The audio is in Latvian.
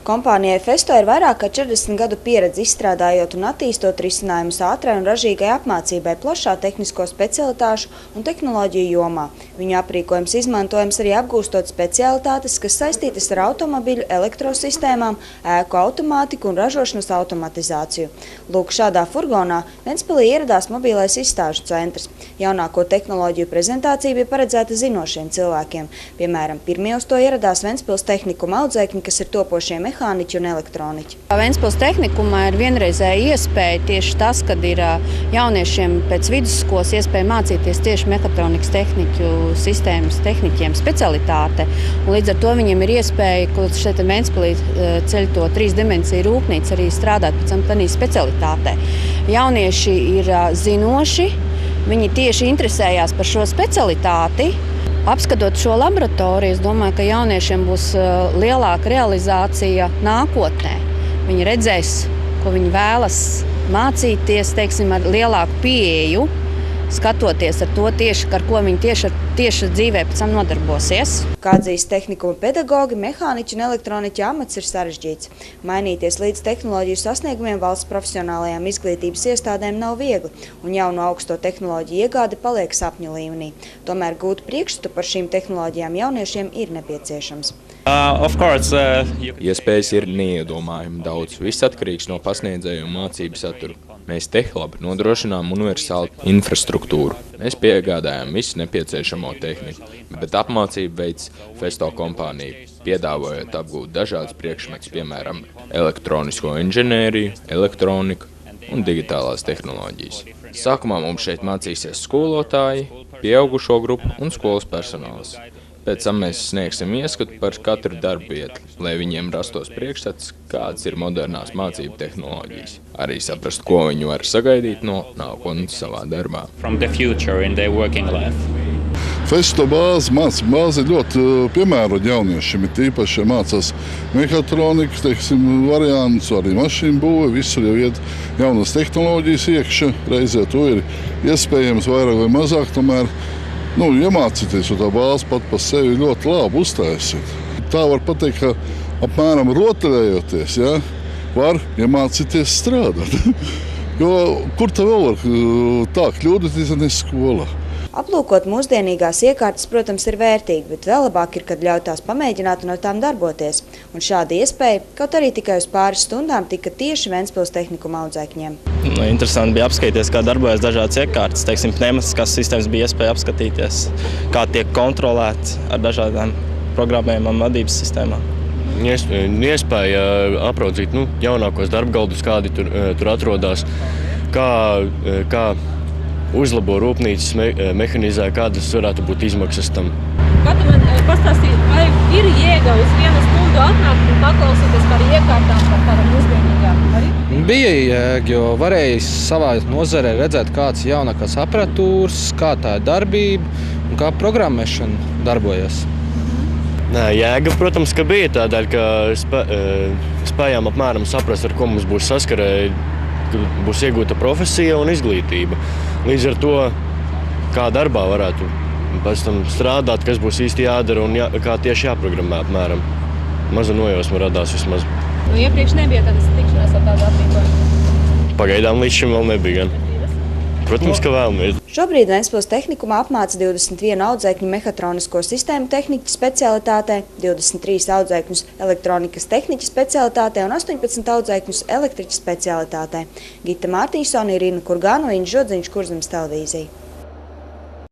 Kompānijai Festo ir vairāk kā 40 gadu pieredze izstrādājot un attīstot risinājumus ātrai un ražīgai apmācībai plašā tehnisko specialitāšu un tehnoloģiju jomā. Viņu aprīkojums izmantojams arī apgūstot specialitātes, kas saistītas ar automobiļu elektrosistēmām, ēku automātiku un ražošanas automatizāciju. Lūk, šādā furgonā Ventspilī ieradās mobilais izstāžu centrs. Jaunāko tehnoloģiju prezentācija bija paredzēta zinošiem cilvēkiem. Piemēram, pirmie uz to ieradās Ventspils tehnikuma audzēkņi, kas ir topošie mehāniķi un elektroniķi. Ventspils tehnikumā ir vienreizēja iespēja tieši tas, kad ir jauniešiem pēc vidusskolas iespēja mācīties tieši mekatronikas tehniķu sistēmas tehniķiem specialitāte. Un līdz ar to viņiem ir iespēja, ko šeit Ventspilī ceļ to 3 dimensiju rūpnīcu, arī strādāt pēc tam tādā specialitātē. Jaunieši ir zinoši, viņi tieši interesējās par šo specialitāti. Apskatot šo laboratoriju, es domāju, ka jauniešiem būs lielāka realizācija nākotnē. Viņi redzēs, ko viņi vēlas mācīties, teiksim, ar lielāku pieeju, skatoties ar to tieši, ar ko viņi tieši dzīvē pēc tam nodarbosies. Kā atzīst tehnikuma pedagogi, mehāniķi un elektroniķi amats ir sarežģīts. Mainīties līdz tehnoloģiju sasniegumiem valsts profesionālajām izglītības iestādēm nav viegli, un jauno augsto tehnoloģiju iegāde paliek sapņu līmenī. Tomēr gūt priekšstatu par šīm tehnoloģijām jauniešiem ir nepieciešams. Iespējas ir neiedomājami daudz. Viss atkarīgs no pasniedzēju un mācību satura. Mēs Tehlabi nodrošinām universālu infrastruktūru. Mēs piegādājam visu nepieciešamo tehniku, bet apmācību veids Festo kompānija, piedāvājot apgūt dažādas priekšmetus, piemēram, elektronisko inženēriju, elektroniku un digitālās tehnoloģijas. Sākumā mums šeit mācīsies skolotāji, pieaugušo grupu un skolas personāls. Pēc tam mēs sniegsim ieskatu par katru darbu vietu, lai viņiem rastos priekšstats, kādas ir modernās mācību tehnoloģijas. Arī saprast, ko viņi var sagaidīt no nākotnes savā darbā. Festo bāze ļoti piemērota jauniešiem, ir tīpaši, ja mācās mekatronikas, teiksim, variants, arī mašīnu būve, visur jau iet jaunas tehnoloģijas iekšā, reizē to ir iespējams vairāk vai mazāk, tomēr iemācīties, jo tā bāze pat par sevi ļoti labi uztaisīt. Tā var pateikt, ka apmēram rotaļējoties, var iemācīties strādāt. Jo kur tā vēl var tā kļūdīties, ja ne skolā? Aplūkot mūsdienīgās iekārtas, protams, ir vērtīgi, bet vēl labāk ir, kad ļauj tās pamēģināt un no tām darboties. Un šāda iespēja, kaut arī tikai uz pāris stundām, tika tieši Ventspils tehnikuma audzēkņiem. Interesanti bija apskatīties, kā darbojas dažādas iekārtas. Teiksim, pneumatiskās sistēmas bija iespēja apskatīties, kā tiek kontrolēts ar dažādām programmējumām vadības sistēmām. Iespēja apraudzīt jaunākos darbgaldus, kādi tur atrodas, kā uzlabo rūpnīcas, mehanizē, kādas varētu būt izmaksas tam. Kā tu man pastāstīji, vai ir jēga uz 1 stundu atnākt un paklausīties par iekārtām, par tādām uzdienīgām? Bija jēga, jo varēja savā nozarē redzēt, kāds jaunākās aparatūras, kā tā ir darbība un kā programmēšana darbojas. Jēga, protams, ka bija tādēļ, ka spējām apmēram saprast, ar ko mums būs saskarē, būs iegūta profesija un izglītība. Līdz ar to, kā darbā varētu pēc tam strādāt, kas būs īsti jādara un kā tieši jāprogrammē apmēram. Maza nojausma radās vismaz. Iepriekš nebija tādas tikšanās ar tādu aprīkojumu? Pagaidām līdz šim vēl nebija gan. Protams, ka vēlamies. Šobrīd Ventspils tehnikumā apmāca 21 audzēkņu mehatronisko sistēmu tehniķu specialitātē, 23 audzēkņus elektronikas tehniķu specialitātē un 18 audzēkņus elektriķu specialitātē. Gita Mārtiņsone, Irina Kurgānoviņa, Žodziņš, Kurzemes televīzija.